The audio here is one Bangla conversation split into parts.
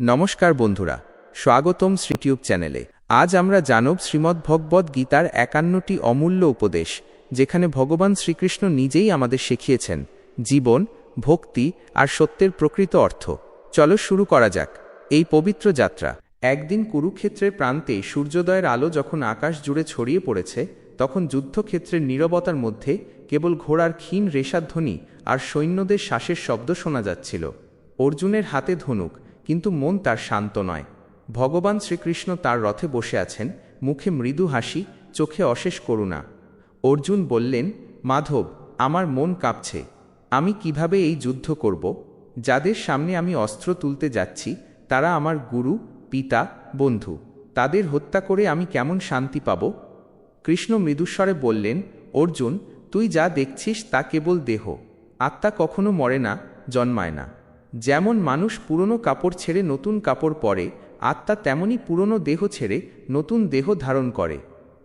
নমস্কার বন্ধুরা, স্বাগতম ইউটিউব চ্যানেলে। আজ আমরা জানব শ্রীমদ্ভগবদ্ গীতার ৫১টি অমূল্য উপদেশ, যেখানে ভগবান শ্রীকৃষ্ণ নিজেই আমাদের শিখিয়েছেন জীবন, ভক্তি আর সত্যের প্রকৃত অর্থ। চলো শুরু করা যাক এই পবিত্র যাত্রা। একদিন কুরুক্ষেত্রের প্রান্তে সূর্যোদয়ের আলো যখন আকাশ জুড়ে ছড়িয়ে পড়েছে, তখন যুদ্ধক্ষেত্রের নীরবতার মধ্যে কেবল ঘোড়ার ক্ষীণ রেশাধ্বনি আর সৈন্যদের শ্বাসের শব্দ শোনা যাচ্ছিল। অর্জুনের হাতে ধনুক, কিন্তু মন তার শান্ত নয়। ভগবান শ্রীকৃষ্ণ তার রথে বসে আছেন, মুখে মৃদু হাসি, চোখে অশেষ করুণা। অর্জুন বললেন, মাধব, আমার মন কাঁপছে। আমি কিভাবে এই যুদ্ধ করব? যাদের সামনে আমি অস্ত্র তুলতে যাচ্ছি তারা আমার গুরু, পিতা, বন্ধু। তাদের হত্যা করে আমি কেমন শান্তি পাব? কৃষ্ণ মৃদুস্বরে বললেন, অর্জুন, তুই যা দেখছিস তা কেবল দেহ। আত্মা কখনো মরে না, জন্মায় না। যেমন মানুষ পুরনো কাপড় ছেড়ে নতুন কাপড় পরে, আত্মা তেমনি পুরনো দেহ ছেড়ে নতুন দেহ ধারণ করে।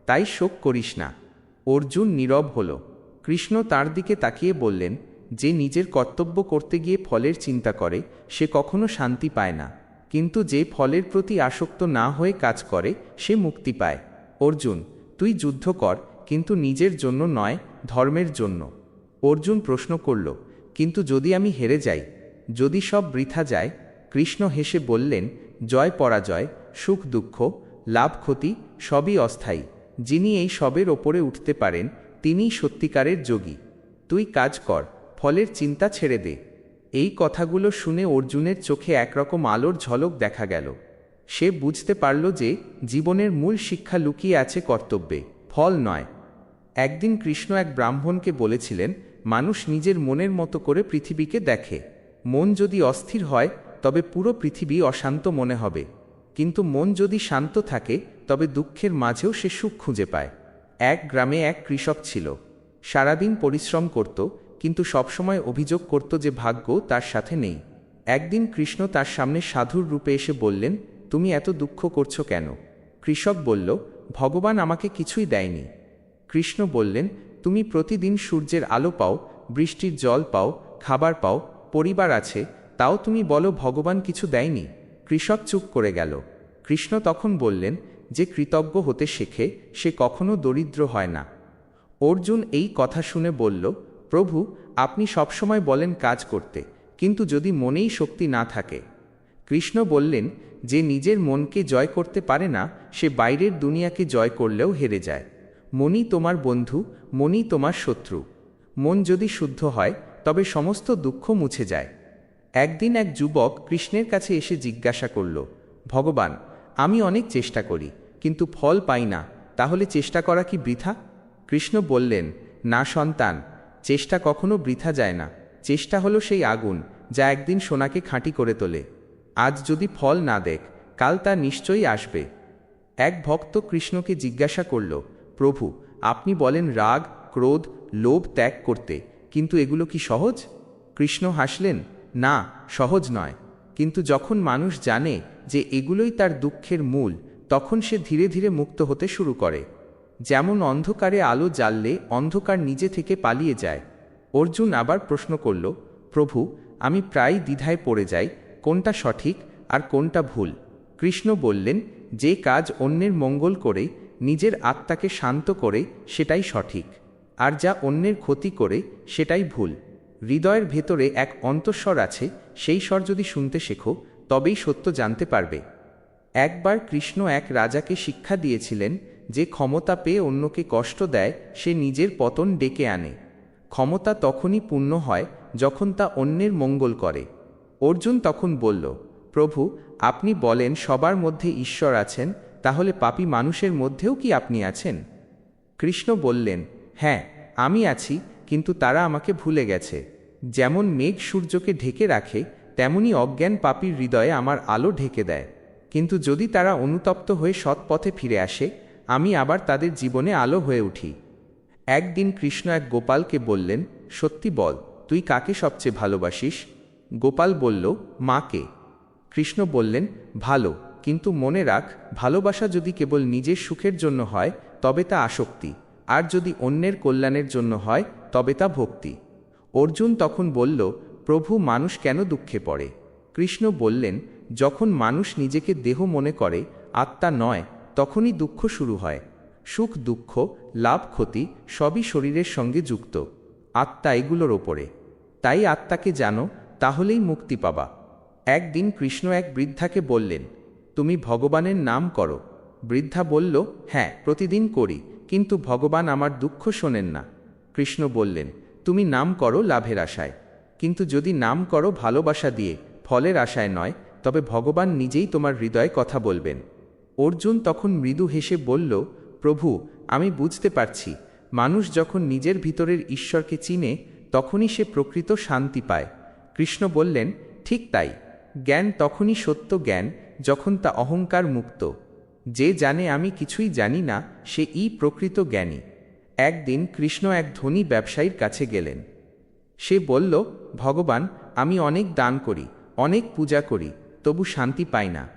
তাই শোক করিস না। অর্জুন নীরব হল। কৃষ্ণ তার দিকে তাকিয়ে বললেন, যে নিজের কর্তব্য করতে গিয়ে ফলের চিন্তা করে সে কখনো শান্তি পায় না, কিন্তু যে ফলের প্রতি আসক্ত না হয়ে কাজ করে সে মুক্তি পায়। অর্জুন, তুই যুদ্ধ কর, কিন্তু নিজের জন্য নয়, ধর্মের জন্য। অর্জুন প্রশ্ন করল, কিন্তু যদি আমি হেরে যাই, যদি সব বৃথা যায়? কৃষ্ণ হেসে বললেন, জয় পরাজয়, সুখ দুঃখ, লাভ ক্ষতি সবই অস্থায়ী। যিনি এই সবের ওপরে উঠতে পারেন তিনিই সত্যিকারের যোগী। তুই কাজ কর, ফলের চিন্তা ছেড়ে দে। এই কথাগুলো শুনে অর্জুনের চোখে একরকম আলোর ঝলক দেখা গেল। সে বুঝতে পারল যে জীবনের মূল শিক্ষা লুকিয়ে আছে কর্তব্যে, ফল নয়। একদিন কৃষ্ণ এক ব্রাহ্মণকে বলেছিলেন, মানুষ নিজের মনের মতো করে পৃথিবীকে দেখে। মন যদি অস্থির হয় তবে পুরো পৃথিবী অশান্ত মনে হবে, কিন্তু মন যদি শান্ত থাকে তবে দুঃখের মাঝেও সে সুখ খুঁজে পায়। এক গ্রামে এক কৃষক ছিল। সারাদিন পরিশ্রম করত, কিন্তু সবসময় অভিযোগ করত যে ভাগ্য তার সাথে নেই। একদিন কৃষ্ণ তার সামনে সাধুর রূপে এসে বললেন, তুমি এত দুঃখ করছো কেন? কৃষক বলল, ভগবান আমাকে কিছুই দেয়নি। কৃষ্ণ বললেন, তুমি প্রতিদিন সূর্যের আলো পাও, বৃষ্টির জল পাও, খাবার পাও, পরিবার আছে, তাও তুমি বলো ভগবান কিছু দেয়নি। কৃষক চুপ করে গেল। কৃষ্ণ তখন বললেন, যে কৃতজ্ঞ হতে শেখে সে কখনো দরিদ্র হয় না। অর্জুন এই কথা শুনে বলল, প্রভু, আপনি সবসময় বলেন কাজ করতে, কিন্তু যদি মনেই শক্তি না থাকে? কৃষ্ণ বললেন, যে নিজের মনকে জয় করতে পারে না সে বাইরের দুনিয়াকে জয় করলেও হেরে যায়। মনই তোমার বন্ধু, মনই তোমার শত্রু। মন যদি শুদ্ধ হয় তবে সমস্ত দুঃখ মুছে যায়। একদিন এক যুবক কৃষ্ণের কাছে এসে জিজ্ঞাসা করল, ভগবান, আমি অনেক চেষ্টা করি কিন্তু ফল পাই না, তাহলে চেষ্টা করা কি বৃথা? কৃষ্ণ বললেন, না সন্তান, চেষ্টা কখনো বৃথা যায় না। চেষ্টা হলো সেই আগুন যা একদিন সোনাকে খাঁটি করে তোলে। আজ যদি ফল না দেখ, কাল তা নিশ্চয়ই আসবে। এক ভক্ত কৃষ্ণকে জিজ্ঞাসা করল, প্রভু, আপনি বলেন রাগ, ক্রোধ, লোভ ত্যাগ করতে, কিন্তু এগুলো কি সহজ? কৃষ্ণ হাসলেন, না, সহজ নয়। কিন্তু যখন মানুষ জানে যে এগুলোই তার দুঃখের মূল, তখন সে ধীরে ধীরে মুক্ত হতে শুরু করে। যেমন অন্ধকারে আলো জ্বাললে অন্ধকার নিজে থেকে পালিয়ে যায়। অর্জুন আবার প্রশ্ন করল, প্রভু, আমি প্রায় দ্বিধায় পড়ে যাই, কোনটা সঠিক আর কোনটা ভুল? কৃষ্ণ বললেন, যে কাজ অন্যের মঙ্গল করে, নিজের আত্মাকে শান্ত করে, সেটাই সঠিক, আর যা অন্যের ক্ষতি করে সেটাই ভুল। হৃদয়ের ভেতরে এক অন্তঃস্বর আছে, সেই স্বর যদি শুনতে শেখো তবেই সত্য জানতে পারবে। একবার কৃষ্ণ এক রাজাকে শিক্ষা দিয়েছিলেন, যে ক্ষমতা পেয়ে অন্যকে কষ্ট দেয় সে নিজের পতন ডেকে আনে। ক্ষমতা তখনই পূর্ণ হয় যখন তা অন্যের মঙ্গল করে। অর্জুন তখন বলল, প্রভু, আপনি বলেন সবার মধ্যে ঈশ্বর আছেন, তাহলে পাপী মানুষের মধ্যেও কি আপনি আছেন? কৃষ্ণ বললেন, হ্যাঁ, আমি আছি, কিন্তু তারা আমাকে ভুলে গেছে। যেমন মেঘ সূর্যকে ঢেকে রাখে, তেমনি অজ্ঞান পাপীর হৃদয়ে আমার আলো ঢেকে দেয়। কিন্তু যদি তারা অনুতপ্ত হয়ে সৎ পথে ফিরে আসে, আমি আবার তাদের জীবনে আলো হয়ে উঠি। একদিন কৃষ্ণ এক গোপালকে বললেন, সত্যি বল, তুই কাকে সবচেয়ে ভালোবাসিস? গোপাল বলল, মাকে। কৃষ্ণ বললেন, ভালো, কিন্তু মনে রাখ, ভালোবাসা যদি কেবল নিজের সুখের জন্য হয় তবে তা আসক্তি, আর যদি অন্যের কল্যাণের জন্য হয় তবে তা ভক্তি। অর্জুন তখন বলল, প্রভু, মানুষ কেন দুঃখে পড়ে? কৃষ্ণ বললেন, যখন মানুষ নিজেকে দেহ মনে করে, আত্মা নয়, তখনই দুঃখ শুরু হয়। সুখ দুঃখ, লাভ ক্ষতি সবই শরীরের সঙ্গে যুক্ত। আত্মা এগুলোর ওপরে। তাই আত্মাকে জানো, তাহলেই মুক্তি পাবা। একদিন কৃষ্ণ এক বৃদ্ধাকে বললেন, তুমি ভগবানের নাম করো। বৃদ্ধা বলল, হ্যাঁ, প্রতিদিন করি, কিন্তু ভগবান আমার দুঃখ শোনেন না। কৃষ্ণ বললেন, তুমি নাম করো লাভের আশায়, কিন্তু যদি নাম করো ভালোবাসা দিয়ে, ফলের আশায় নয়, তবে ভগবান নিজেই তোমার হৃদয়ে কথা বলবেন। অর্জুন তখন মৃদু হেসে বলল, প্রভু, আমি বুঝতে পারছি, মানুষ যখন নিজের ভিতরের ঈশ্বরকে চিনে, তখনই সে প্রকৃত শান্তি পায়। কৃষ্ণ বললেন, ঠিক তাই, জ্ঞান তখনই সত্য জ্ঞান যখন তা অহংকার মুক্ত। যে জানে আমি কিছুই জানি না, সে প্রকৃত জ্ঞানী। একদিন কৃষ্ণ এক ধনী ব্যবসায়ীর কাছে গেলেন। সে বলল, ভগবান, আমি অনেক দান করি, অনেক পূজা করি, তবু শান্তি পাই না।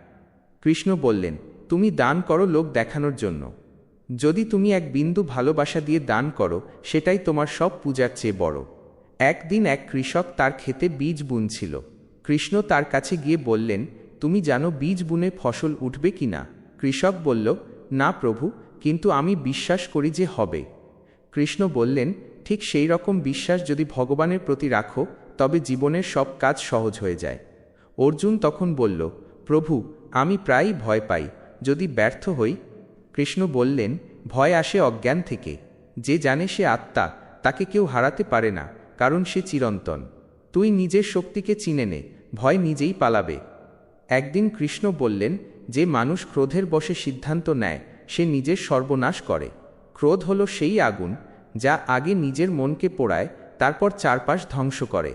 কৃষ্ণ বললেন, তুমি দান করো লোক দেখানোর জন্য। যদি তুমি এক বিন্দু ভালোবাসা দিয়ে দান করো, সেটাই তোমার সব পূজার চেয়ে বড়। একদিন এক কৃষক তার ক্ষেতে বীজ বুনছিল। কৃষ্ণ তার কাছে গিয়ে বললেন, তুমি জানো বীজ বুনে ফসল উঠবে কি না? কৃষক বলল, না প্রভু, কিন্তু আমি বিশ্বাস করি যে হবে। কৃষ্ণ বললেন, ঠিক সেই রকম বিশ্বাস যদি ভগবানের প্রতি রাখো, তবে জীবনের সব কাজ সহজ হয়ে যায়। অর্জুন তখন বলল, প্রভু, আমি প্রায়ই ভয় পাই, যদি ব্যর্থ হই? কৃষ্ণ বললেন, ভয় আসে অজ্ঞান থেকে। যে জানে সে আত্মা, তাকে কেউ হারাতে পারে না, কারণ সে চিরন্তন। তুই নিজের শক্তিকে চিনে নে, ভয় নিজেই পালাবে। একদিন কৃষ্ণ বললেন, যে মানুষ ক্রোধের বশে সিদ্ধান্ত নেয়, সে নিজের সর্বনাশ করে। ক্রোধ হলো সেই আগুন, যা আগে নিজের মনকে পোড়ায়, তারপর চারপাশ ধ্বংস করে।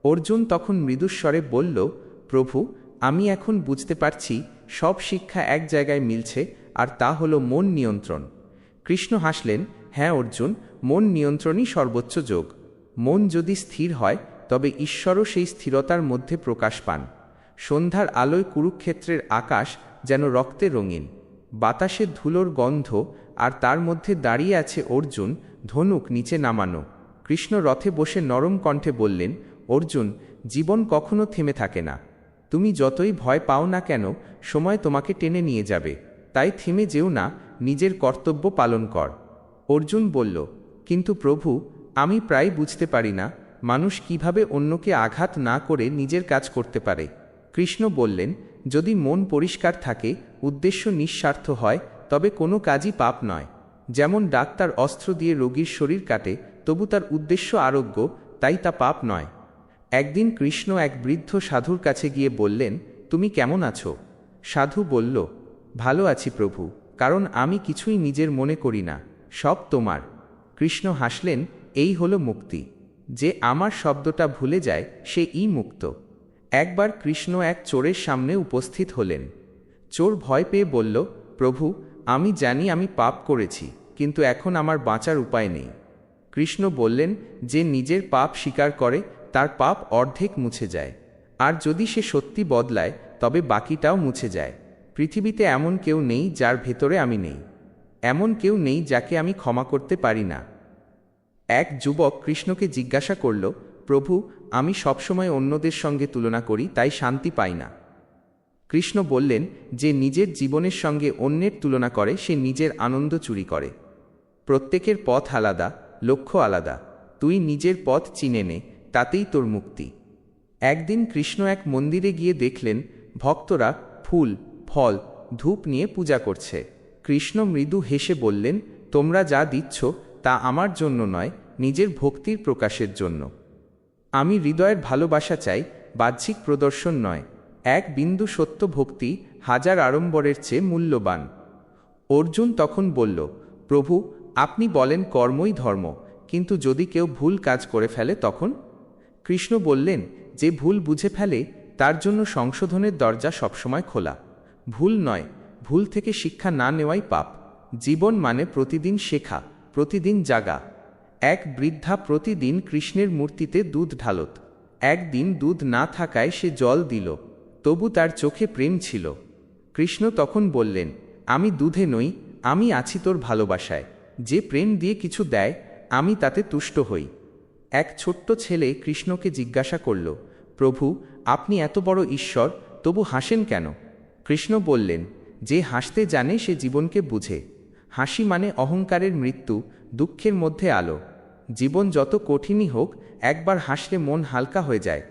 অর্জুন তখন মৃদুস্বরে বলল, প্রভু, আমি এখন বুঝতে পারছি, সব শিক্ষা এক জায়গায় মিলছে, আর তা হলো মন নিয়ন্ত্রণ। কৃষ্ণ হাসলেন, হ্যাঁ অর্জুন, মন নিয়ন্ত্রণই সর্বোচ্চ যোগ। মন যদি স্থির হয়, তবে ঈশ্বরও সেই স্থিরতার মধ্যে প্রকাশ পান। সন্ধ্যার আলোয় কুরুক্ষেত্রের আকাশ যেন রক্তে রঙিন। বাতাসে ধুলোর গন্ধ, আর তার মধ্যে দাঁড়িয়ে আছে অর্জুন, ধনুক নিচে নামানো। কৃষ্ণ রথে বসে নরম কণ্ঠে বললেন, অর্জুন, জীবন কখনো থেমে থাকে না। তুমি যতই ভয় পাও না কেন, সময় তোমাকে টেনে নিয়ে যাবে। তাই থেমে যেও না, নিজের কর্তব্য পালন কর। অর্জুন বলল, কিন্তু প্রভু, আমি প্রায় বুঝতে পারি না, মানুষ কিভাবে অন্যকে আঘাত না করে নিজের কাজ করতে পারে। কৃষ্ণ বললেন, যদি মন পরিষ্কার থাকে, উদ্দেশ্য নিঃস্বার্থ হয়, তবে কোনো কাজই পাপ নয়। যেমন ডাক্তার অস্ত্র দিয়ে রোগীর শরীর কাটে, তবু তার উদ্দেশ্য আরোগ্য, তাই তা পাপ নয়। একদিন কৃষ্ণ এক বৃদ্ধ সাধুর কাছে গিয়ে বললেন, তুমি কেমন আছো? সাধু বলল, ভালো আছি প্রভু, কারণ আমি কিছুই নিজের মনে করি না, সব তোমার। কৃষ্ণ হাসলেন, এই হলো মুক্তি। যে আমার শব্দটা ভুলে যায়, সে মুক্ত। একবার কৃষ্ণ এক চোরের সামনে উপস্থিত হলেন। চোর ভয় পেয়ে বলল, প্রভু, আমি জানি আমি পাপ করেছি, কিন্তু এখন আমার বাঁচার উপায় নেই। কৃষ্ণ বললেন, যে নিজের পাপ স্বীকার করে, তার পাপ অর্ধেক মুছে যায়। আর যদি সে সত্যি বদলায়, তবে বাকিটাও মুছে যায়। পৃথিবীতে এমন কেউ নেই যার ভেতরে আমি নেই। এমন কেউ নেই যাকে আমি ক্ষমা করতে পারি না। এক যুবক কৃষ্ণকে জিজ্ঞাসা করল, প্রভু, আমি সবসময় অন্যদের সঙ্গে তুলনা করি, তাই শান্তি পাই না। কৃষ্ণ বললেন, যে নিজের জীবনের সঙ্গে অন্যের তুলনা করে, সে নিজের আনন্দ চুরি করে। প্রত্যেকের পথ আলাদা, লক্ষ্য আলাদা। তুই নিজের পথ চিনে নে, তাতেই তোর মুক্তি। একদিন কৃষ্ণ এক মন্দিরে গিয়ে দেখলেন, ভক্তরা ফুল, ফল, ধূপ নিয়ে পূজা করছে। কৃষ্ণ মৃদু হেসে বললেন, তোমরা যা দিচ্ছ, তা আমার জন্য নয়, নিজের ভক্তির প্রকাশের জন্য। আমি হৃদয়ের ভালোবাসা চাই, বাহ্যিক প্রদর্শন নয়। এক বিন্দু সত্য ভক্তি হাজার আড়ম্বরের চেয়ে মূল্যবান। অর্জুন তখন বলল, প্রভু, আপনি বলেন কর্মই ধর্ম, কিন্তু যদি কেউ ভুল কাজ করে ফেলে তখন? কৃষ্ণ বললেন, যে ভুল বুঝে ফেলে, তার জন্য সংশোধনের দরজা সবসময় খোলা। ভুল নয়, ভুল থেকে শিক্ষা না নেওয়াই পাপ। জীবন মানে প্রতিদিন শেখা, প্রতিদিন জাগা। এক বৃদ্ধা প্রতিদিন কৃষ্ণের মূর্তিতে দুধ ঢালত। একদিন দুধ না থাকায় সে জল দিল, তবু তার চোখে প্রেম ছিল। কৃষ্ণ তখন বললেন, আমি দুধে নই, আমি আছি তোর ভালোবাসায়। যে প্রেম দিয়ে কিছু দেয়, আমি তাতে তুষ্ট হই। এক ছোট্ট ছেলে কৃষ্ণকে জিজ্ঞাসা করল, প্রভু, আপনি এত বড় ঈশ্বর, তবু হাসেন কেন? কৃষ্ণ বললেন, যে হাসতে জানে সে জীবনকে বুঝে। হাসি মানে অহংকারের মৃত্যু, দুঃখের মধ্যে আলো। জীবন যত কঠিনই হোক, একবার হাসলে মন হালকা হয়ে যায়।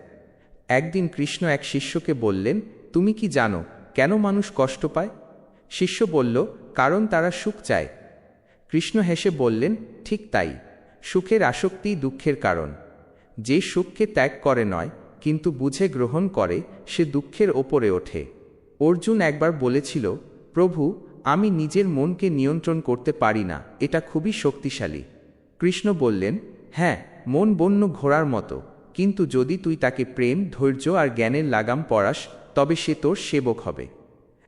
একদিন কৃষ্ণ এক শিষ্যকে বললেন, তুমি কি জানো কেন মানুষ কষ্ট পায়? শিষ্য বলল, কারণ তারা সুখ চায়। কৃষ্ণ হেসে বললেন, ঠিক তাই, সুখের আসক্তিই দুঃখের কারণ। যে সুখকে ত্যাগ করে নয়, কিন্তু বুঝে গ্রহণ করে, সে দুঃখের ওপরে ওঠে। অর্জুন একবার বলেছিল, প্রভু, আমি নিজের মনকে নিয়ন্ত্রণ করতে পারি না, এটা খুবই শক্তিশালী। কৃষ্ণ বললেন, হ্যাঁ, মন বন্য ঘোড়ার মতো, কিন্তু যদি তুই তাকে প্রেম, ধৈর্য আর জ্ঞানের লাগাম পরাস, তবে সে তোর সেবক হবে।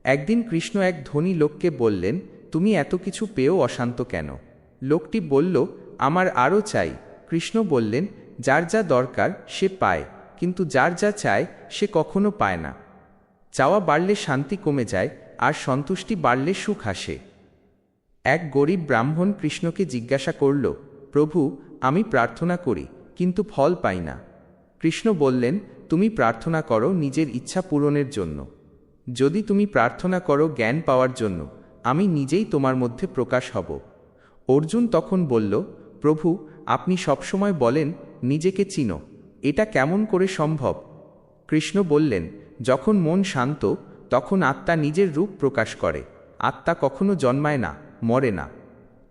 একদিন কৃষ্ণ এক ধনী লোককে বললেন, তুমি এত কিছু পেয়েও অশান্ত কেন? লোকটি বলল, আমার আরও চাই। কৃষ্ণ বললেন, যার যা দরকার সে পায়, কিন্তু যার যা চায় সে কখনো পায় না। চাওয়া বাড়লে শান্তি কমে যায়, আর সন্তুষ্টি বাড়লে সুখ আসে। এক গরিব ব্রাহ্মণ কৃষ্ণকে জিজ্ঞাসা করল, প্রভু, আমি প্রার্থনা করি, কিন্তু ফল পাই না। কৃষ্ণ বললেন, তুমি প্রার্থনা করো নিজের ইচ্ছা পূরণের জন্য। যদি তুমি প্রার্থনা করো জ্ঞান পাওয়ার জন্য, আমি নিজেই তোমার মধ্যে প্রকাশ হব। অর্জুন তখন বলল, প্রভু, আপনি সবসময় বলেন নিজেকে চিনো, এটা কেমন করে সম্ভব? কৃষ্ণ বললেন, যখন মন শান্ত, তখন আত্মা নিজের রূপ প্রকাশ করে। আত্মা কখনো জন্মায় না, মরে না।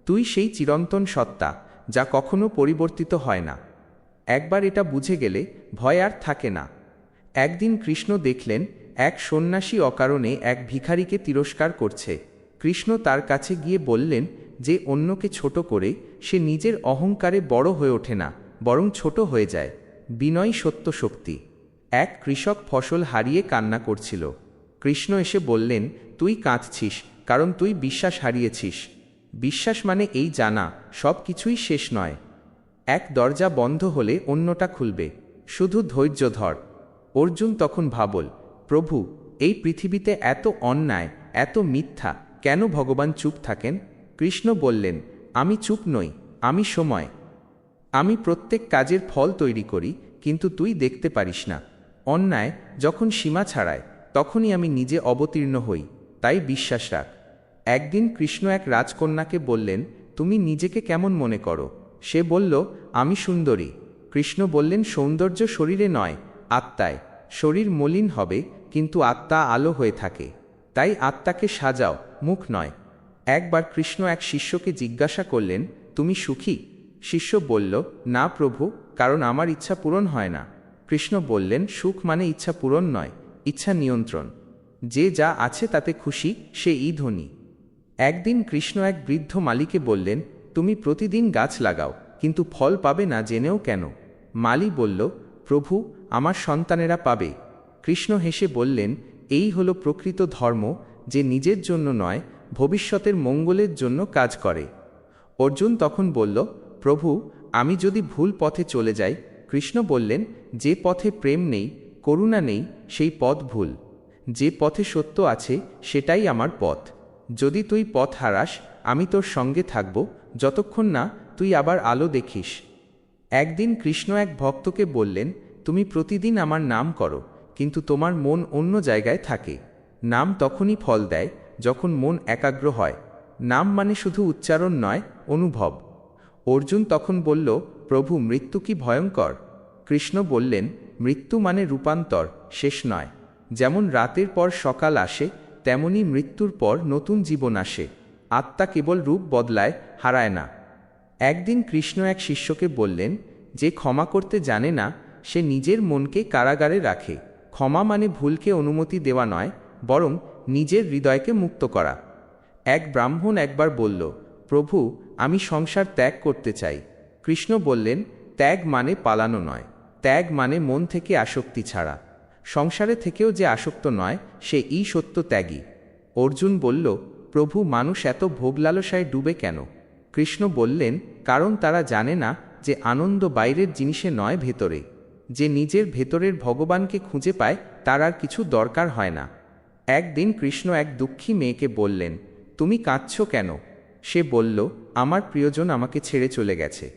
তুই সেই চিরন্তন সত্তা, যা কখনো পরিবর্তিত হয় না। একবার এটা বুঝে গেলে ভয় আর থাকে না। একদিন কৃষ্ণ দেখলেন এক সন্ন্যাসী অকারণে এক ভিখারিকে তিরস্কার করছে। কৃষ্ণ তার কাছে গিয়ে বললেন, যে অন্যকে ছোট করে, সে নিজের অহংকারে বড় হয়ে ওঠে না, বরং ছোট হয়ে যায়। বিনয় সত্য শক্তি। এক কৃষক ফসল হারিয়ে কান্না করছিল। কৃষ্ণ এসে বললেন, তুই কাঁদছিস কারণ তুই বিশ্বাস হারিয়েছিস। বিশ্বাস মানে এই জানা, সব কিছুই শেষ নয়। এক দরজা বন্ধ হলে অন্যটা খুলবে, শুধু ধৈর্য ধর। অর্জুন তখন ভাবল, প্রভু, এই পৃথিবীতে এত অন্যায়, এত মিথ্যা, কেন ভগবান চুপ থাকেন? কৃষ্ণ বললেন, আমি চুপ নই, আমি সময়। আমি প্রত্যেক কাজের ফল তৈরি করি, কিন্তু তুই দেখতে পারিস না। অন্যায় যখন সীমা ছাড়ায়, তখনই আমি নিজে অবতীর্ণ হই, তাই বিশ্বাস রাখ। একদিন কৃষ্ণ এক রাজকন্যাকে বললেন, তুমি নিজেকে কেমন মনে করো? সে বলল, আমি সুন্দরী। কৃষ্ণ বললেন, সৌন্দর্য শরীরে নয়, আত্মায়। শরীর মলিন হবে, কিন্তু আত্মা আলো হয়ে থাকে। তাই আত্মাকে সাজাও, মুখ নয়। একবার কৃষ্ণ এক শিষ্যকে জিজ্ঞাসা করলেন, তুমি সুখী? শিষ্য বলল, না প্রভু, কারণ আমার ইচ্ছা পূরণ হয় না। কৃষ্ণ বললেন, সুখ মানে ইচ্ছা পূরণ নয়, ইচ্ছা নিয়ন্ত্রণ। যে যা আছে তাতে খুশি, সেই ধনী। একদিন কৃষ্ণ এক বৃদ্ধ মালিকে বললেন, তুমি প্রতিদিন গাছ লাগাও, কিন্তু ফল পাবে না জেনেও কেন? মালি বলল, প্রভু, আমার সন্তানেরা পাবে। কৃষ্ণ হেসে বললেন, এই হলো প্রকৃত ধর্ম, যে নিজের জন্য নয়, ভবিষ্যতের মঙ্গলের জন্য কাজ করে। অর্জুন তখন বলল, প্রভু, আমি যদি ভুল পথে চলে যাই? কৃষ্ণ বললেন, যে পথে প্রেম নেই, করুণা নেই, সেই পথ ভুল। যে পথে সত্য আছে, সেটাই আমার পথ। যদি তুই পথ হারাস, আমি তোর সঙ্গে থাকব, যতক্ষণ না তুই আবার আলো দেখিস। একদিন কৃষ্ণ এক ভক্তকে বললেন, তুমি প্রতিদিন আমার নাম করো, কিন্তু তোমার মন অন্য জায়গায় থাকে। নাম তখনই ফল দেয়, যখন মন একাগ্র হয়। নাম মানে শুধু উচ্চারণ নয়, অনুভব। অর্জুন তখন বলল, প্রভু, মৃত্যু কি ভয়ঙ্কর? কৃষ্ণ বললেন, মৃত্যু মানে রূপান্তর, শেষ নয়। যেমন রাতের পর সকাল আসে, তেমনি মৃত্যুর পর নতুন জীবন আসে। আত্মা কেবল রূপ বদলায়, হারায় না। একদিন কৃষ্ণ এক শিষ্যকে বললেন, যে ক্ষমা করতে জানে না, সে নিজের মনকে কারাগারে রাখে। ক্ষমা মানে ভুলকে অনুমতি দেওয়া নয়, বরং নিজের হৃদয়কে মুক্ত করা। এক ব্রাহ্মণ একবার বলল, প্রভু, আমি সংসার ত্যাগ করতে চাই। কৃষ্ণ বললেন, ত্যাগ মানে পালানো নয়, ত্যাগ মানে মন থেকে আসক্তি ছাড়া। সংসারে থেকেও যে আসক্ত নয়, সে সত্য ত্যাগী। অর্জুন বলল, প্রভু, মানুষ এত ভোগলালসায় ডুবে কেন? কৃষ্ণ বললেন, কারণ তারা জানে না যে আনন্দ বাইরের জিনিসে নয়, ভেতরে। যে নিজের ভেতরের ভগবানকে খুঁজে পায়, তার আর কিছু দরকার হয় না। একদিন কৃষ্ণ এক দুঃখী মেয়েকে বললেন, তুমি কাঁদছ কেন? সে বলল, আমার প্রিয়জন আমাকে ছেড়ে চলে গেছে।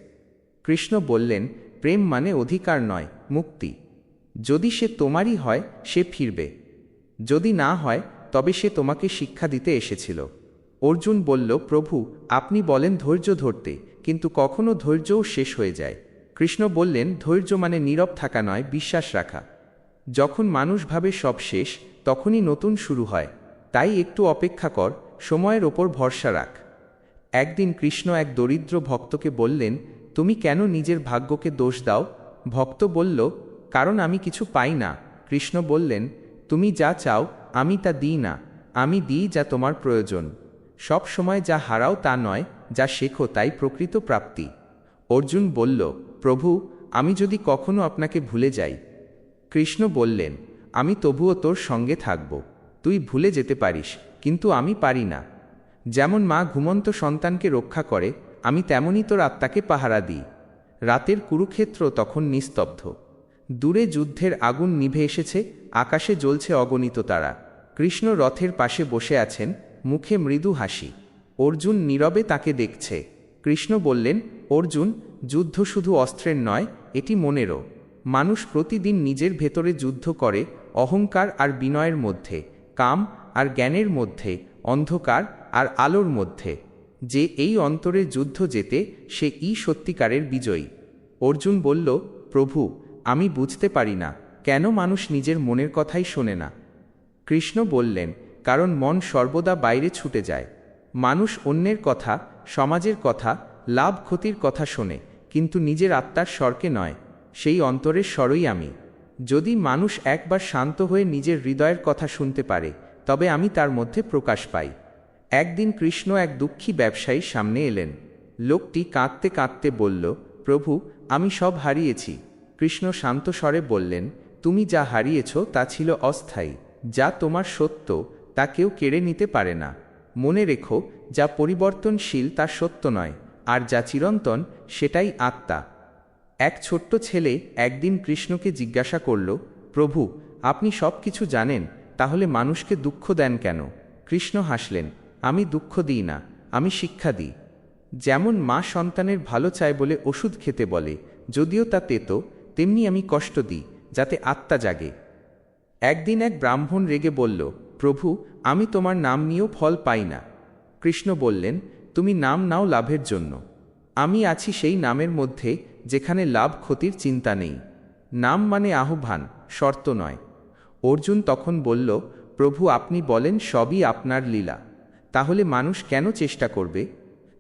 কৃষ্ণ বললেন, প্রেম মানে অধিকার নয়, মুক্তি। যদি সে তোমারই হয়, সে ফিরবে। যদি না হয় তবে সে তোমাকে শিক্ষা দিতে এসেছিল। অর্জুন বলল, প্রভু, আপনি বলেন ধৈর্য ধরতে, কিন্তু কখনো ধৈর্যও শেষ হয়ে যায়। কৃষ্ণ বললেন, ধৈর্য মানে নীরব থাকা নয়, বিশ্বাস রাখা। যখন মানুষ ভাবে সব শেষ, তখনই নতুন শুরু হয়। তাই একটু অপেক্ষা কর, সময়ের ওপর ভরসা রাখ। একদিন কৃষ্ণ এক দরিদ্র ভক্তকে বললেন, তুমি কেন নিজের ভাগ্যকে দোষ দাও? ভক্ত বলল, কারণ আমি কিছু পাই না। কৃষ্ণ বললেন, তুমি যা চাও আমি তা দিই না, আমি দিই যা তোমার প্রয়োজন। সব সময় যা হারাও তা নয়, যা শেখো তাই প্রকৃত প্রাপ্তি। অর্জুন বলল, প্রভু, আমি যদি কখনো আপনাকে ভুলে যাই? কৃষ্ণ বললেন, আমি তবুও তোর সঙ্গে থাকব। তুই ভুলে যেতে পারিস, কিন্তু আমি পারি না। যেমন মা ঘুমন্ত সন্তানকে রক্ষা করে, আমি তেমনই তোর আত্মাকে পাহারা দিই। রাতের কুরুক্ষেত্র তখন নিস্তব্ধ। দূরে যুদ্ধের আগুন নিভে এসেছে, আকাশে জ্বলছে অগণিত তারা। কৃষ্ণ রথের পাশে বসে আছেন, মুখে মৃদু হাসি। অর্জুন নীরবে তাকে দেখছে। কৃষ্ণ বললেন, অর্জুন, যুদ্ধ শুধু অস্ত্রের নয়, এটি মনেরও। মানুষ প্রতিদিন নিজের ভেতরে যুদ্ধ করে, অহংকার আর বিনয়ের মধ্যে, কাম আর জ্ঞানের মধ্যে, অন্ধকার আর আলোর মধ্যে। যে এই অন্তরের যুদ্ধ জেতে, সে সত্যিকারের বিজয়ী। অর্জুন বলল, প্রভু, আমি বুঝতে পারি না কেন মানুষ নিজের মনের কথাই শোনে না। কৃষ্ণ বললেন, কারণ মন সর্বদা বাইরে ছুটে যায়। মানুষ অন্যের কথা, সমাজের কথা, লাভ ক্ষতির কথা শোনে, কিন্তু নিজের আত্মার স্বরকে নয়। সেই অন্তরের স্বরই আমি। যদি মানুষ একবার শান্ত হয়ে নিজের হৃদয়ের কথা শুনতে পারে, তবে আমি তার মধ্যে প্রকাশ পাই। একদিন কৃষ্ণ এক দুঃখী ব্যবসায়ীর সামনে এলেন। লোকটি কাঁদতে কাঁদতে বলল, প্রভু, আমি সব হারিয়েছি। কৃষ্ণ শান্ত স্বরে বললেন, তুমি যা হারিয়েছ তা ছিল অস্থায়ী। যা তোমার সত্য তা কেউ কেড়ে নিতে পারে না। মনে রেখো, যা পরিবর্তনশীল তা সত্য নয়, আর যা চিরন্তন সেটাই আত্মা। এক ছোট্ট ছেলে একদিন কৃষ্ণকে জিজ্ঞাসা করল, প্রভু, আপনি সব কিছু জানেন, তাহলে মানুষকে দুঃখ দেন কেন? কৃষ্ণ হাসলেন, আমি দুঃখ দিই না, আমি শিক্ষা দিই। যেমন মা সন্তানের ভালো চায় বলে ওষুধ খেতে বলে, যদিও তা তেতো, তেমনি আমি কষ্ট দিই, যাতে আত্মা জাগে। একদিন এক ব্রাহ্মণ রেগে বলল, প্রভু, আমি তোমার নাম নিয়েও ফল পাই না। কৃষ্ণ বললেন, তুমি নাম নাও লাভের জন্য। আমি আছি সেই নামের মধ্যে যেখানে লাভ ক্ষতির চিন্তা নেই। নাম মানে আহ্বান, শর্ত নয়। অর্জুন তখন বলল, প্রভু, আপনি বলেন সবই আপনার লীলা, তাহলে মানুষ কেন চেষ্টা করবে?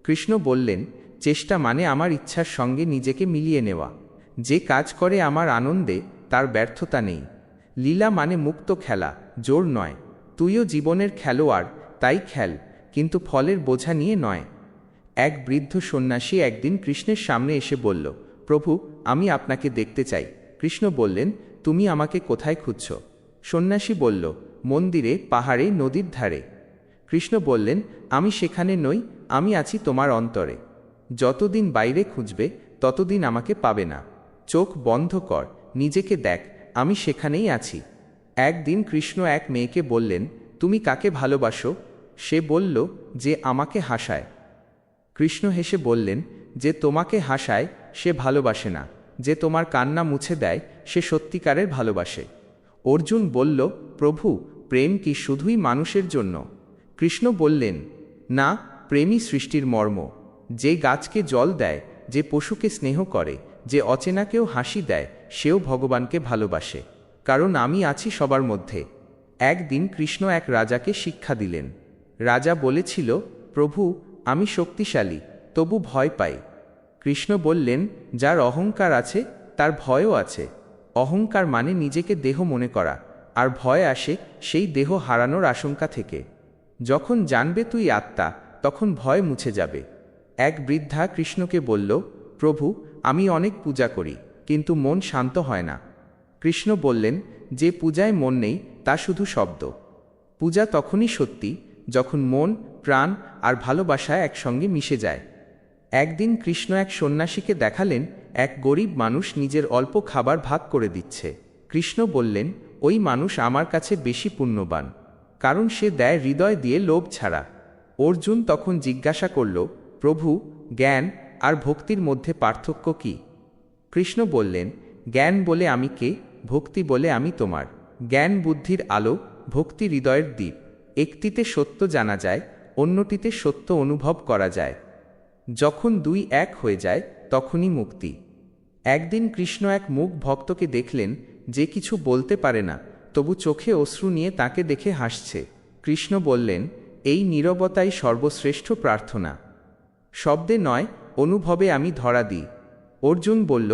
কৃষ্ণ বললেন, চেষ্টা মানে আমার ইচ্ছার সঙ্গে নিজেকে মিলিয়ে নেওয়া। যে কাজ করে আমার আনন্দে, তার ব্যর্থতা নেই। লীলা মানে মুক্ত খেলা, জোর নয়। তুইও জীবনের খেলোয়াড়, তাই খেল, কিন্তু ফলের বোঝা নিয়ে নয়। এক বৃদ্ধ সন্ন্যাসী একদিন কৃষ্ণের সামনে এসে বলল, প্রভু, আমি আপনাকে দেখতে চাই। কৃষ্ণ বললেন, তুমি আমাকে কোথায় খুঁজছ? সন্ন্যাসী বলল, মন্দিরে, পাহাড়ে, নদীর ধারে। কৃষ্ণ বললেন, আমি সেখানে নই, আমি আছি তোমার অন্তরে। যতদিন বাইরে খুঁজবে, ততদিন আমাকে পাবে না। চোখ বন্ধ কর, নিজেকে দেখ, আমি সেখানেই আছি। একদিন কৃষ্ণ এক মেয়েকে বললেন, তুমি কাকে ভালোবাসো? সে বলল, যে আমাকে হাসায়। কৃষ্ণ হেসে বললেন, যে তোমাকে হাসায় সে ভালোবাসে না, যে তোমার কান্না মুছে দেয় সে সত্যিকারের ভালোবাসে। অর্জুন বলল, প্রভু, প্রেম কি শুধুই মানুষের জন্য? কৃষ্ণ বললেন, না, প্রেমই সৃষ্টির মর্ম। যে গাছকে জল দেয়, যে পশুকে স্নেহ করে, যে অচেনাকেও হাসি দেয়, সেও ভগবানকে ভালোবাসে। কারণ আমি আছি সবার মধ্যে। একদিন কৃষ্ণ এক রাজাকে শিক্ষা দিলেন। রাজা বলেছিল, প্রভু, আমি শক্তিশালী, তবু ভয় পাই। কৃষ্ণ বললেন, যার অহংকার আছে তার ভয়ও আছে। অহংকার মানে নিজেকে দেহ মনে করা, আর ভয় আসে সেই দেহ হারানোর আশঙ্কা থেকে। যখন জানবে তুই আত্মা, তখন ভয় মুছে যাবে। এক বৃদ্ধা কৃষ্ণকে বলল, প্রভু, আমি অনেক পূজা করি, কিন্তু মন শান্ত হয় না। কৃষ্ণ বললেন, যে পূজায় মন নেই তা শুধু শব্দ। পূজা তখনই সত্যি যখন মন, প্রাণ আর ভালোবাসা একসঙ্গে মিশে যায়। একদিন কৃষ্ণ এক সন্ন্যাসীকে দেখালেন, এক গরিব মানুষ নিজের অল্প খাবার ভাগ করে দিচ্ছে। কৃষ্ণ বললেন, ওই মানুষ আমার কাছে বেশি পুণ্যবান, কারণ সে দেয় হৃদয় দিয়ে, লোভ ছাড়া। অর্জুন তখন জিজ্ঞাসা করল, প্রভু, জ্ঞান আর ভক্তির মধ্যে পার্থক্য কি? কৃষ্ণ বললেন, জ্ঞান বলে আমি কে, ভক্তি বলে আমি তোমার। জ্ঞান বুদ্ধির আলো, ভক্তি হৃদয়ের দ্বীপ। একটিতে সত্য জানা যায়, অন্যটিতে সত্য অনুভব করা যায়। যখন দুই এক হয়ে যায় তখনই মুক্তি। একদিন কৃষ্ণ এক মূক ভক্তকে দেখলেন, যে কিছু বলতে পারে না, তবু চোখে অশ্রু নিয়ে তাকে দেখে হাসছে। কৃষ্ণ বললেন, এই নীরবতাই সর্বশ্রেষ্ঠ প্রার্থনা। শব্দে নয়, অনুভবে আমি ধরা দিই। অর্জুন বলল,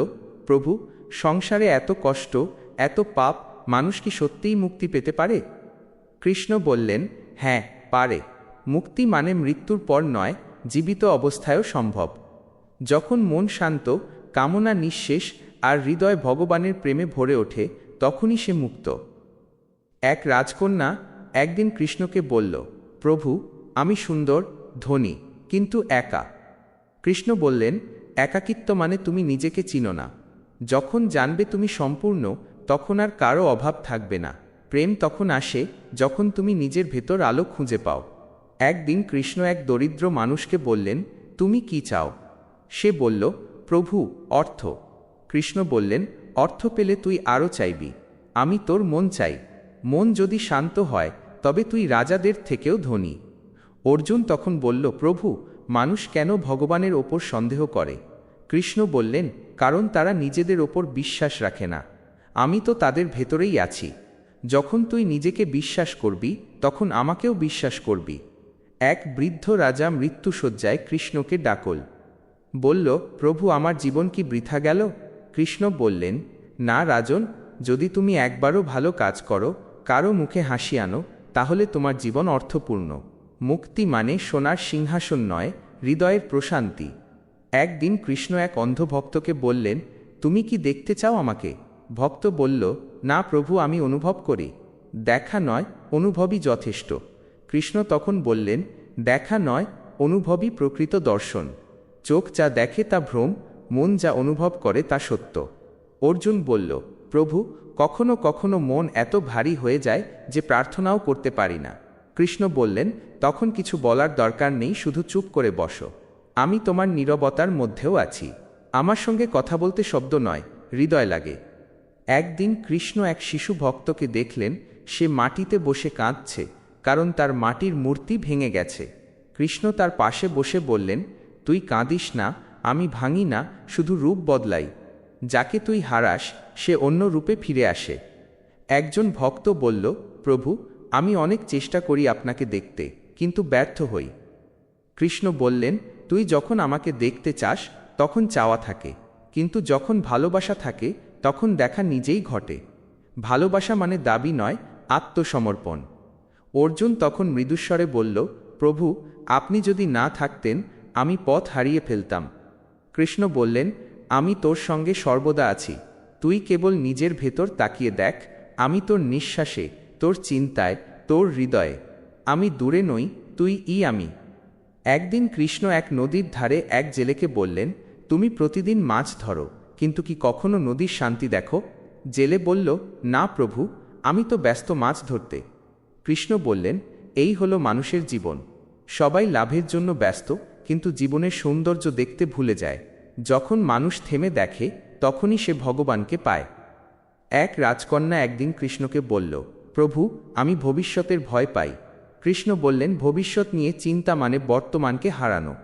প্রভু, সংসারে এত কষ্ট, এত পাপ, মানুষ কি সত্যিই মুক্তি পেতে পারে? কৃষ্ণ বললেন, হ্যাঁ, পারে। মুক্তি মানে মৃত্যুর পর নয়, জীবিত অবস্থায়ও সম্ভব। যখন মন শান্ত, কামনা নিঃশেষ আর হৃদয় ভগবানের প্রেমে ভরে ওঠে, তখনই সে মুক্ত। এক রাজকন্যা একদিন কৃষ্ণকে বলল, প্রভু, আমি সুন্দর, ধনী, কিন্তু একা। কৃষ্ণ বললেন, একাকিত্ব মানে তুমি নিজেকে চিনো না। যখন জানবে তুমি সম্পূর্ণ, তখন আর কারো অভাব থাকবে না। প্রেম তখন আসে যখন তুমি নিজের ভেতর আলো খুঁজে পাও। একদিন কৃষ্ণ এক দরিদ্র মানুষকে বললেন, তুমি কি চাও? সে বলল, প্রভু, অর্থ। কৃষ্ণ বললেন, অর্থ পেলে তুই আরও চাইবি। আমি তোর মন চাই। মন যদি শান্ত হয়, তবে তুই রাজাদের থেকেও ধনী। অর্জুন তখন বলল, প্রভু, মানুষ কেন ভগবানের ওপর সন্দেহ করে? কৃষ্ণ বললেন, কারণ তারা নিজেদের ওপর বিশ্বাস রাখে না। আমি তো তাদের ভেতরেই আছি। যখন তুই নিজেকে বিশ্বাস করবি, তখন আমাকেও বিশ্বাস করবি। এক বৃদ্ধ রাজা মৃত্যুশয্যায় কৃষ্ণকে ডাকল। বলল, প্রভু, আমার জীবন কি বৃথা গেল? কৃষ্ণ বললেন, না রাজন, যদি তুমি একবারও ভালো কাজ করো, কারো মুখে হাসি আনো, তাহলে তোমার জীবন অর্থপূর্ণ। মুক্তি মানে সোনার সিংহাসন নয়, হৃদয়ের প্রশান্তি। একদিন কৃষ্ণ এক অন্ধ ভক্তকে বললেন, তুমি কি দেখতে চাও আমাকে? ভক্ত বলল, না প্রভু, আমি অনুভব করি। দেখা নয়, অনুভবই যথেষ্ট। কৃষ্ণ তখন বললেন, দেখা নয়, অনুভবই প্রকৃত দর্শন। চোখ যা দেখে তা ভ্রম, মন যা অনুভব করে তা সত্য। অর্জুন বলল, প্রভু, কখনো কখনো মন এত ভারী হয়ে যায় যে প্রার্থনাও করতে পারি না। কৃষ্ণ বললেন, তখন কিছু বলার দরকার নেই, শুধু চুপ করে বসো। আমি তোমার নীরবতার মধ্যেও আছি। আমার সঙ্গে কথা বলতে শব্দ নয়, হৃদয় লাগে। একদিন কৃষ্ণ এক শিশু ভক্তকে দেখলেন, সে মাটিতে বসে কাঁদছে, কারণ তার মাটির মূর্তি ভেঙে গেছে। কৃষ্ণ তার পাশে বসে বললেন, তুই কাঁদিস না, আমি ভাঙি না, শুধু রূপ বদলাই। যাকে তুই হারাস, সে অন্য রূপে ফিরে আসে। একজন ভক্ত বলল, প্রভু, আমি অনেক চেষ্টা করি আপনাকে দেখতে, কিন্তু ব্যর্থ হই। কৃষ্ণ বললেন, তুই যখন আমাকে দেখতে চাস, তখন চাওয়া থাকে, কিন্তু যখন ভালোবাসা থাকে, তখন দেখা নিজেই ঘটে। ভালোবাসা মানে দাবি নয়, আত্মসমর্পণ। অর্জুন তখন মৃদুস্বরে বলল, প্রভু, আপনি যদি না থাকতেন, আমি পথ হারিয়ে ফেলতাম। কৃষ্ণ বললেন, আমি তোর সঙ্গে সর্বদা আছি। তুই কেবল নিজের ভেতর তাকিয়ে দেখ, আমি তোর নিঃশ্বাসে, তোর চিন্তায়, তোর হৃদয়ে। আমি দূরে নই, তুই আমি। একদিন কৃষ্ণ এক নদীর ধারে এক জেলেকে বললেন, তুমি প্রতিদিন মাছ ধরো, কিন্তু কি কখনো নদীর শান্তি দেখো? জেলে বলল, না প্রভু, আমি তো ব্যস্ত মাছ ধরতে। কৃষ্ণ বললেন, এই হলো মানুষের জীবন। সবাই লাভের জন্য ব্যস্ত, কিন্তু জীবনের সৌন্দর্য দেখতে ভুলে যায়। যখন মানুষ থেমে দেখে, তখনই সে ভগবানকে পায়। এক রাজকন্যা একদিন কৃষ্ণকে বলল, প্রভু, আমি ভবিষ্যতের ভয় পাই। কৃষ্ণ বললেন, ভবিষ্যৎ নিয়ে চিন্তা মানে বর্তমানকে হারানো।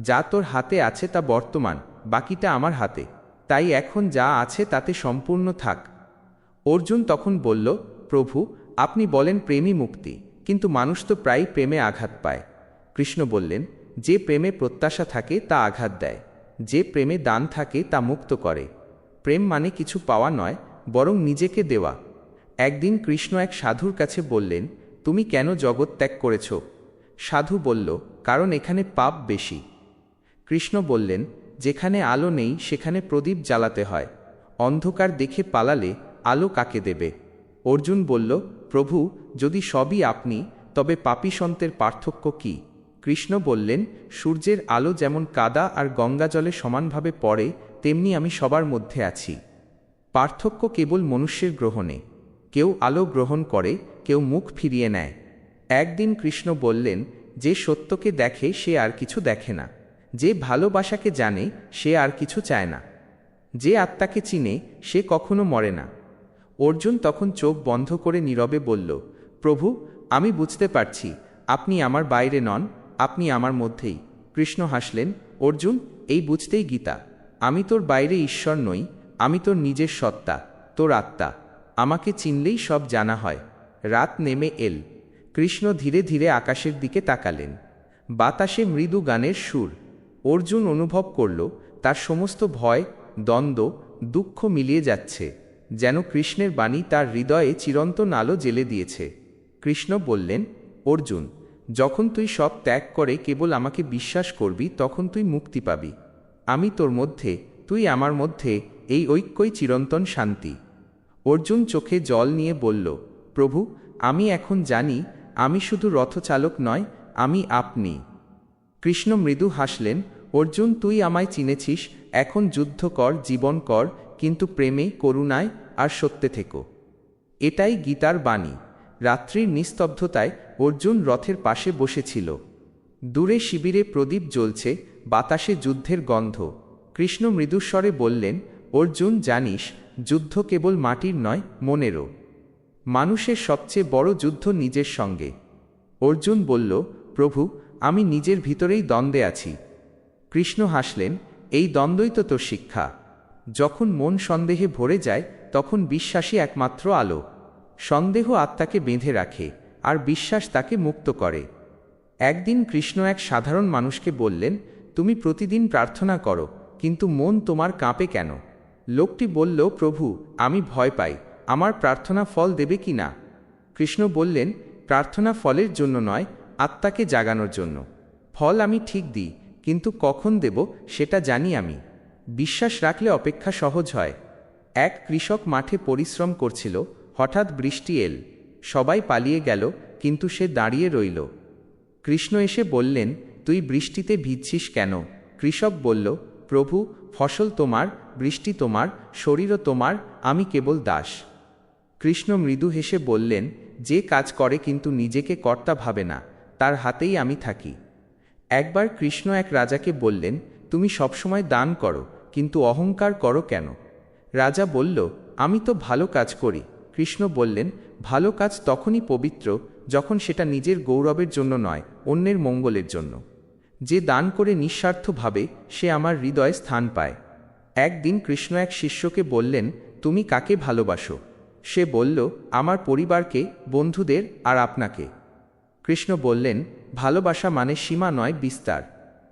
যা তোর হাতে আছে তা বর্তমান, বাকিটা আমার হাতে। তাই এখন যা আছে তাতে সম্পূর্ণ থাক। অর্জুন তখন বলল, প্রভু, আপনি বলেন প্রেমই মুক্তি, কিন্তু মানুষ তো প্রায়ই প্রেমে আঘাত পায়। কৃষ্ণ বললেন, যে প্রেমে প্রত্যাশা থাকে তা আঘাত দেয়, যে প্রেমে দান থাকে তা মুক্ত করে। প্রেম মানে কিছু পাওয়া নয়, বরং নিজেকে দেওয়া। একদিন কৃষ্ণ এক সাধুর কাছে বললেন, তুমি কেন জগৎ ত্যাগ করেছ? সাধু বলল, কারণ এখানে পাপ বেশি। কৃষ্ণ বললেন, যেখানে আলো নেই সেখানে প্রদীপ জ্বালাতে হয়। অন্ধকার দেখে পালালে আলো কাকে দেবে? অর্জুন বলল, প্রভু, যদি সবই আপনি, তবে পাপী সন্তের পার্থক্য কি? কৃষ্ণ বললেন, সূর্যের আলো যেমন কাদা আর গঙ্গা জলে সমানভাবে পড়ে, তেমনি আমি সবার মধ্যে আছি। পার্থক্য কেবল মনুষ্যের গ্রহণে। কেউ আলো গ্রহণ করে, কেউ মুখ ফিরিয়ে নেয়। একদিন কৃষ্ণ বললেন, যে সত্যকে দেখে সে আর কিছু দেখে না, যে ভালোবাসাকে জানে সে আর কিছু চায় না, যে আত্মাকে চিনে সে কখনো মরে না। অর্জুন তখন চোখ বন্ধ করে নীরবে বলল, প্রভু, আমি বুঝতে পারছি আপনি আমার বাইরে নন, আপনি আমার মধ্যেই। কৃষ্ণ হাসলেন, অর্জুন, এই বুঝতেই গীতা। আমি তোর বাইরে ঈশ্বর নই, আমি তোর নিজের সত্তা, তোর আত্মা। আমাকে চিনলেই সব জানা হয়। রাত নেমে এল। কৃষ্ণ ধীরে ধীরে আকাশের দিকে তাকালেন। বাতাসে মৃদু গানের সুর। অর্জুন অনুভব করল তার সমস্ত ভয়, দ্বন্দ্ব, দুঃখ মিলিয়ে যাচ্ছে, যেন কৃষ্ণের বাণী তার হৃদয়ে চিরন্তন আলো জ্বেলে দিয়েছে। কৃষ্ণ বললেন, অর্জুন, যখন তুই সব ত্যাগ করে কেবল আমাকে বিশ্বাস করবি তখন তুই মুক্তি পাবি। আমি তোর মধ্যে, তুই আমার মধ্যে, এই ঐক্যই চিরন্তন শান্তি। অর্জুন চোখে জল নিয়ে বলল, প্রভু, আমি এখন জানি আমি শুধু রথচালক নয়, আমি আপনি। কৃষ্ণ মৃদু হাসলেন, অর্জুন, তুই আমায় চিনেছিস, এখন যুদ্ধ কর, জীবন কর, কিন্তু প্রেমে, করুণায় আর সত্যে থেকো। এটাই গীতার বাণী। রাত্রির নিস্তব্ধতায় অর্জুন রথের পাশে বসেছিল। দূরে শিবিরে প্রদীপ জ্বলছে, বাতাসে যুদ্ধের গন্ধ। কৃষ্ণ মৃদুস্বরে বললেন, অর্জুন, জানিস, যুদ্ধ কেবল মাটির নয়, মনেরও। মানুষের সবচেয়ে বড় যুদ্ধ নিজের সঙ্গে। অর্জুন বলল, প্রভু, আমি নিজের ভিতরেই দ্বন্দ্বে আছি। কৃষ্ণ হাসলেন, এই দ্বন্দ্বই তো তোর শিক্ষা। যখন মন সন্দেহে ভরে যায় তখন বিশ্বাসই একমাত্র আলো। সন্দেহ আত্মাকে বেঁধে রাখে, আর বিশ্বাস তাকে মুক্ত করে। একদিন কৃষ্ণ এক সাধারণ মানুষকে বললেন, তুমি প্রতিদিন প্রার্থনা করো, কিন্তু মন তোমার কাঁপে কেন? লোকটি বলল, প্রভু, আমি ভয় পাই, আমার প্রার্থনা ফল দেবে কি না। কৃষ্ণ বললেন, প্রার্থনা ফলের জন্য নয়, আত্মাকে জাগানোর জন্য। ফল আমি ঠিক দিই, কিন্তু কখন দেব সেটা জানি আমি। বিশ্বাস রাখলে অপেক্ষা সহজ হয়। এক কৃষক মাঠে পরিশ্রম করছিল, হঠাৎ বৃষ্টি এল। সবাই পালিয়ে গেল, কিন্তু সে দাঁড়িয়ে রইল। কৃষ্ণ এসে বললেন, তুই বৃষ্টিতে ভিজছিস কেন? কৃষক বলল, প্রভু, ফসল তোমার, বৃষ্টি তোমার, শরীরও তোমার, আমি কেবল দাস। কৃষ্ণ মৃদু হেসে বললেন, যে কাজ করে কিন্তু নিজেকে কর্তা ভাবে না, তার হাতেই আমি থাকি। একবার কৃষ্ণ এক রাজাকে বললেন, তুমি সবসময় দান করো, কিন্তু অহংকার করো কেন? রাজা বলল, আমি তো ভালো কাজ করি। কৃষ্ণ বললেন, ভালো কাজ তখনই পবিত্র যখন সেটা নিজের গৌরবের জন্য নয়, অন্যের মঙ্গলের জন্য। যে দান করে নিঃস্বার্থভাবে, সে আমার হৃদয়ে স্থান পায়। একদিন কৃষ্ণ এক শিষ্যকে বললেন, তুমি কাকে ভালোবাসো? সে বলল, আমার পরিবারকে, বন্ধুদের আর আপনাকে। কৃষ্ণ বললেন, ভালোবাসা মানে সীমা নয়, বিস্তার।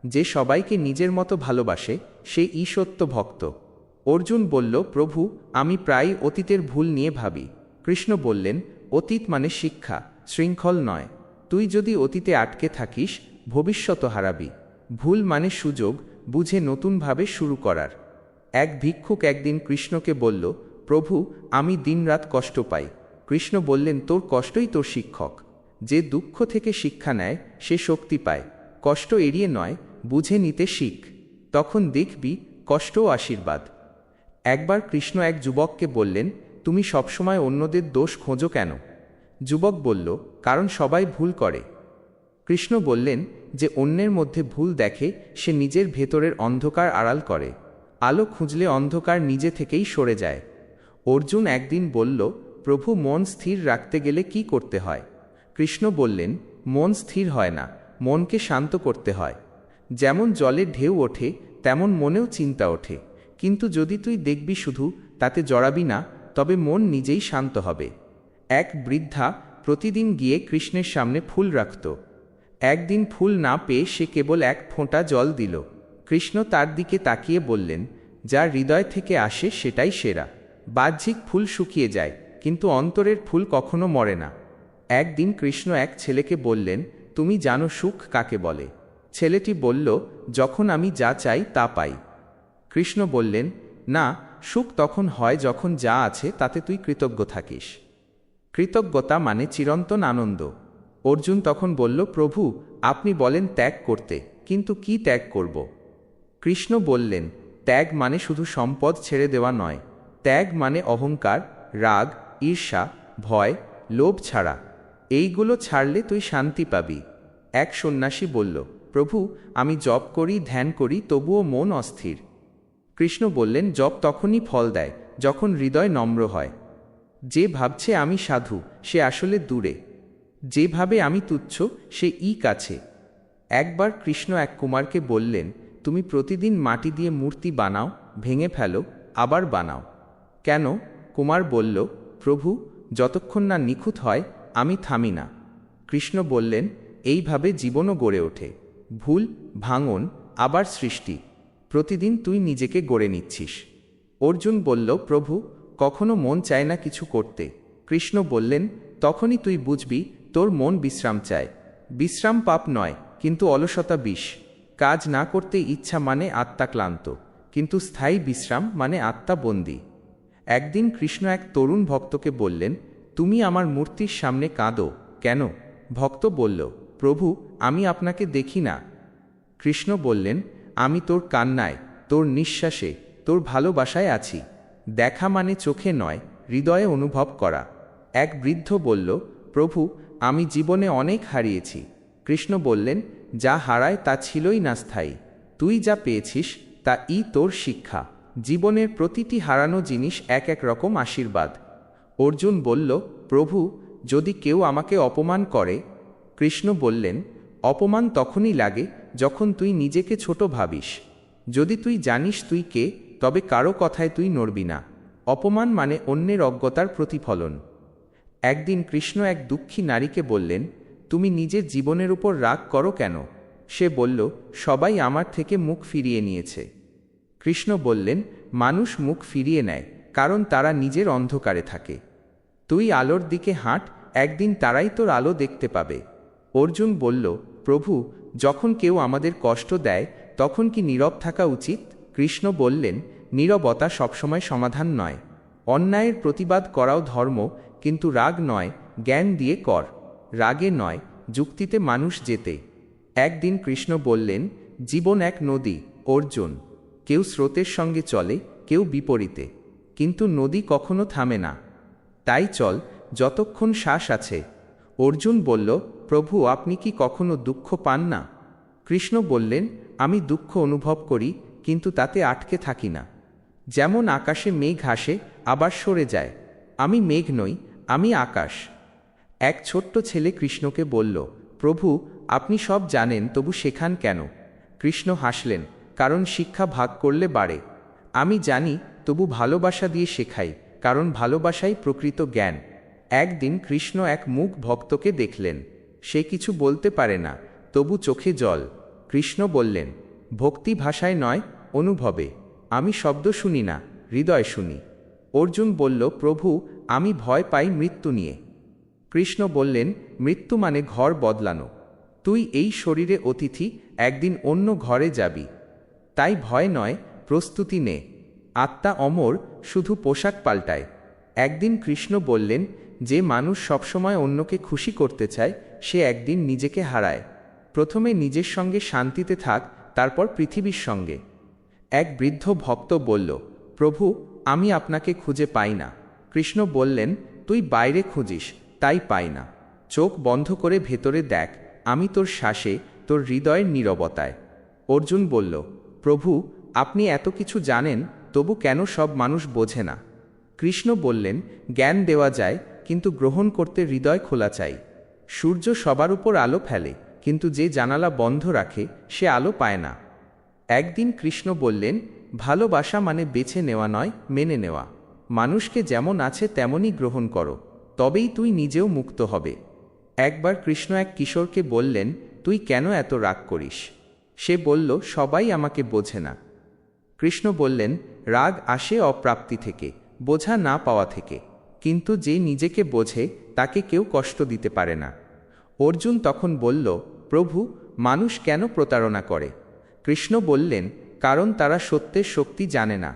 যে সবাইকে নিজের মতো ভালোবাসে সে ঈশত্ব ভক্ত। অর্জুন বলল, প্রভু, আমি প্রায় অতীতের ভুল নিয়ে ভাবি। কৃষ্ণ বললেন, অতীত মানে শিক্ষা, শৃঙ্খল নয়। তুই যদি অতীতে আটকে থাকিস, ভবিষ্যৎ হারাবি। ভুল মানে সুযোগ, বুঝে নতুনভাবে শুরু করার। এক ভিক্ষুক একদিন কৃষ্ণকে বলল, প্রভু, আমি দিনরাত কষ্ট পাই। কৃষ্ণ বললেন, তোর কষ্টই তোর শিক্ষক। যে দুঃখ থেকে শিক্ষা নেয় সে শক্তি পায়। কষ্ট এড়িয়ে নয়, বুঝে নিতে শিখ, তখন দেখবি কষ্টও আশীর্বাদ। একবার কৃষ্ণ এক যুবককে বললেন, তুমি সবসময় অন্যদের দোষ খোঁজো কেন? যুবক বলল, কারণ সবাই ভুল করে। কৃষ্ণ বললেন, যে অন্যের মধ্যে ভুল দেখে সে নিজের ভেতরের অন্ধকার আড়াল করে। আলো খুঁজলে অন্ধকার নিজে থেকেই সরে যায়। অর্জুন একদিন বলল, প্রভু, মন স্থির রাখতে গেলে কি করতে হয়? কৃষ্ণ বললেন, মন স্থির হয় না, মনকে শান্ত করতে হয়। যেমন জলে ঢেউ ওঠে তেমন মনেও চিন্তা ওঠে, কিন্তু যদি তুই দেখবি শুধু, তাতে জড়াবি না, তবে মন নিজেই শান্ত হবে। এক বৃদ্ধা প্রতিদিন গিয়ে কৃষ্ণের সামনে ফুল রাখত। একদিন ফুল না পেয়ে সে কেবল এক ফোঁটা জল দিল। কৃষ্ণ তার দিকে তাকিয়ে বললেন, যা হৃদয় থেকে আসে সেটাই সেরা। বাহ্যিক ফুল শুকিয়ে যায়, কিন্তু অন্তরের ফুল কখনো মরে না। একদিন কৃষ্ণ এক ছেলেকে বললেন, তুমি জানো সুখ কাকে বলে? ছেলেটি বলল, যখন আমি যা চাই তা পাই। কৃষ্ণ বললেন, না, সুখ তখন হয় যখন যা আছে তাতে তুই কৃতজ্ঞ থাকিস। কৃতজ্ঞতা মানে চিরন্তন আনন্দ। অর্জুন তখন বলল, প্রভু, আপনি বলেন ত্যাগ করতে, কিন্তু কি ত্যাগ করব? কৃষ্ণ বললেন, ত্যাগ মানে শুধু সম্পদ ছেড়ে দেওয়া নয়। ত্যাগ মানে অহংকার, রাগ, ঈর্ষা, ভয়, লোভ ছাড়া। এইগুলো ছাড়লে তুই শান্তি পাবি। এক সন্ন্যাসী বলল, প্রভু, আমি জপ করি, ধ্যান করি, তবুও মন অস্থির। কৃষ্ণ বললেন, জপ তখনই ফল দেয় যখন হৃদয় নম্র হয়। যে ভাবছে আমি সাধু, সে আসলে দূরে। যেভাবে আমি তুচ্ছ সে ই কাছে। একবার কৃষ্ণ এক কুমারকে বললেন, তুমি প্রতিদিন মাটি দিয়ে মূর্তি বানাও, ভেঙে ফেলো, আবার বানাও। কেন? কুমার বলল, প্রভু, যতক্ষণ না নিখুঁত হয় আমি থামি না। কৃষ্ণ বললেন, এইভাবে জীবনও গড়ে ওঠে, ভুল, ভাঙন, আবার সৃষ্টি। প্রতিদিন তুই নিজেকে গড়ে নিচ্ছিস। অর্জুন বলল, প্রভু, কখনো মন চায় না কিছু করতে। কৃষ্ণ বললেন, তখনই তুই বুঝবি তোর মন বিশ্রাম চায়। বিশ্রাম পাপ নয়, কিন্তু অলসতা বিষ। কাজ না করতে ইচ্ছা মানে আত্মা ক্লান্ত, কিন্তু স্থায়ী বিশ্রাম মানে আত্মা বন্দী। একদিন কৃষ্ণ এক তরুণ ভক্তকে বললেন, তুমি আমার মূর্তির সামনে কাঁদো কেন? ভক্ত বলল, প্রভু, আমি আপনাকে দেখি না। কৃষ্ণ বললেন, আমি তোর কান্নায়, তোর নিঃশ্বাসে, তোর ভালোবাসায় আছি। দেখা মানে চোখে নয়, হৃদয়ে অনুভব করা। এক বৃদ্ধ বলল, প্রভু, আমি জীবনে অনেক হারিয়েছি। কৃষ্ণ বললেন, যা হারায় তা ছিলই না স্থায়ী। তুই যা পেয়েছিস তা তোর শিক্ষা। জীবনের প্রতিটি হারানো জিনিস এক এক রকম আশীর্বাদ। অর্জুন বলল, প্রভু, যদি কেউ আমাকে অপমান করে? কৃষ্ণ বললেন, অপমান তখনই লাগে যখন তুই নিজেকে ছোট ভাবিস। যদি তুই জানিস তুই কে, তবে কারো কথায় তুই নড়বি না। অপমান মানে অন্যের অজ্ঞতার প্রতিফলন। একদিন কৃষ্ণ এক দুঃখী নারীকে বললেন, তুমি নিজের জীবনের উপর রাগ করো কেন? সে বলল, সবাই আমার থেকে মুখ ফিরিয়ে নিয়েছে। কৃষ্ণ বললেন, মানুষ মুখ ফিরিয়ে নেয় কারণ তারা নিজের অন্ধকারে থাকে। তুই আলোর দিকে হাঁট, একদিন তারাই তোর আলো দেখতে পাবে। অর্জুন বলল, প্রভু, যখন কেউ আমাদের কষ্ট দেয় তখন কি নীরব থাকা উচিত? কৃষ্ণ বললেন, নীরবতা সবসময় সমাধান নয়। অন্যায়ের প্রতিবাদ করাও ধর্ম, কিন্তু রাগ নয়, জ্ঞান দিয়ে কর। রাগে নয়, যুক্তিতে মানুষ জেতে। একদিন কৃষ্ণ বললেন, জীবন এক নদী, অর্জুন। কেউ স্রোতের সঙ্গে চলে, কেউ বিপরীতে, কিন্তু নদী কখনো থামে না। তাই চল, যতক্ষণ শ্বাস আছে। অর্জুন বলল, প্রভু, আপনি কি কখনো দুঃখ পান না? কৃষ্ণ বললেন, আমি দুঃখ অনুভব করি, কিন্তু তাতে আটকে থাকি না। যেমন আকাশে মেঘ আসে আবার সরে যায়, আমি মেঘ নই, আমি আকাশ। এক ছোট্ট ছেলে কৃষ্ণকে বলল, প্রভু, আপনি সব জানেন তবু শেখান কেন? কৃষ্ণ হাসলেন, কারণ শিক্ষা ভাগ করলে বাড়ে। আমি জানি, তবু ভালোবাসা দিয়ে শেখাই, কারণ ভালোবাসাই প্রকৃত জ্ঞান। একদিন কৃষ্ণ এক মূক ভক্তকে দেখলেন। সে কিছু বলতে পারে না, তবু চোখে জল। কৃষ্ণ বললেন, ভক্তি ভাষায় নয়, অনুভবে। আমি শব্দ শুনি না, হৃদয় শুনি। অর্জুন বলল, প্রভু, আমি ভয় পাই মৃত্যু নিয়ে। কৃষ্ণ বললেন, মৃত্যু মানে ঘর বদলানো। তুই এই শরীরে অতিথি, একদিন অন্য ঘরে যাবি। তাই ভয় নয়, প্রস্তুতি নে। আত্মা অমর, শুধু পোশাক পাল্টায়। একদিন কৃষ্ণ বললেন, যে মানুষ সবসময় অন্যকে খুশি করতে চায় সে একদিন নিজেকে হারায়। প্রথমে নিজের সঙ্গে শান্তিতে থাক, তারপর পৃথিবীর সঙ্গে। এক বৃদ্ধ ভক্ত বলল, প্রভু, আমি আপনাকে খুঁজে পাই না। কৃষ্ণ বললেন, তুই বাইরে খুঁজিস, তাই পাই না। চোখ বন্ধ করে ভেতরে দেখ, আমি তোর শ্বাসে, তোর হৃদয়ের নীরবতায়। অর্জুন বলল, প্রভু, আপনি এত কিছু জানেন, তবু কেন সব মানুষ বোঝে না? কৃষ্ণ বললেন, জ্ঞান দেওয়া যায়, কিন্তু গ্রহণ করতে হৃদয় খোলা চাই। সূর্য সবার উপর আলো ফেলে, কিন্তু যে জানালা বন্ধ রাখে সে আলো পায় না। একদিন কৃষ্ণ বললেন, ভালোবাসা মানে বেছে নেওয়া নয়, মেনে নেওয়া। মানুষকে যেমন আছে তেমনই গ্রহণ করো, তবেই তুই নিজেও মুক্ত হবে। একবার কৃষ্ণ এক কিশোরকে বললেন, তুই কেন এত রাগ করিস? সে বলল, সবাই আমাকে বোঝে না। কৃষ্ণ বললেন, রাগ আসে অপ্রাপ্তি থেকে, বোঝা না পাওয়া থেকে, কিন্তু যে নিজেকে বোঝে তাকে কেউ কষ্ট দিতে পারে না। অর্জুন তখন বলল, প্রভু, মানুষ কেন প্রতারণা করে? কৃষ্ণ বললেন, কারণ তারা সত্যের শক্তি জানে না।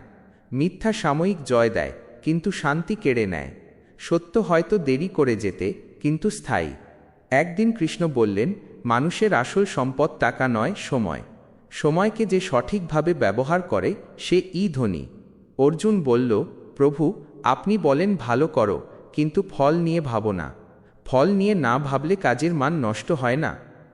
মিথ্যা সাময়িক জয় দেয়, কিন্তু শান্তি কেড়ে নেয়। সত্য হয়তো দেরি করে যেতে, কিন্তু স্থায়ী। একদিন কৃষ্ণ বললেন, মানুষের আসল সম্পদ টাকা নয়, সময়। সময়কে যে সঠিকভাবে ব্যবহার করে সে ধনী। অর্জুন বলল, প্রভু, আপনি বলেন ভালো করো, কিন্তু ফল নিয়ে ভাবো না। ফল নিয়ে না ভাবলে কাজের মান নষ্ট হয় না?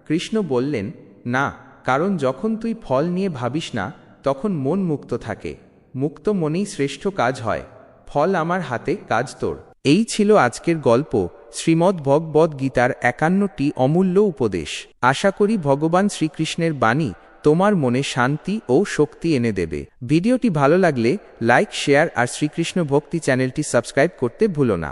কৃষ্ণ বললেন, না, কারণ যখন তুই ফল নিয়ে ভাবিস না তখন মন মুক্ত থাকে। মুক্ত মনেই শ্রেষ্ঠ কাজ হয়। ফল আমার হাতে, কাজ তোর। এই ছিল আজকের গল্প, শ্রীমদ্ ভগবদ্ গীতার 51টি অমূল্য উপদেশ। আশা করি ভগবান শ্রীকৃষ্ণের বাণী তোমার মনে শান্তি ও শক্তি এনে দেবে। ভিডিওটি ভালো লাগলে লাইক, শেয়ার আর শ্রীকৃষ্ণ ভক্তি চ্যানেলটি সাবস্ক্রাইব করতে ভুলো না।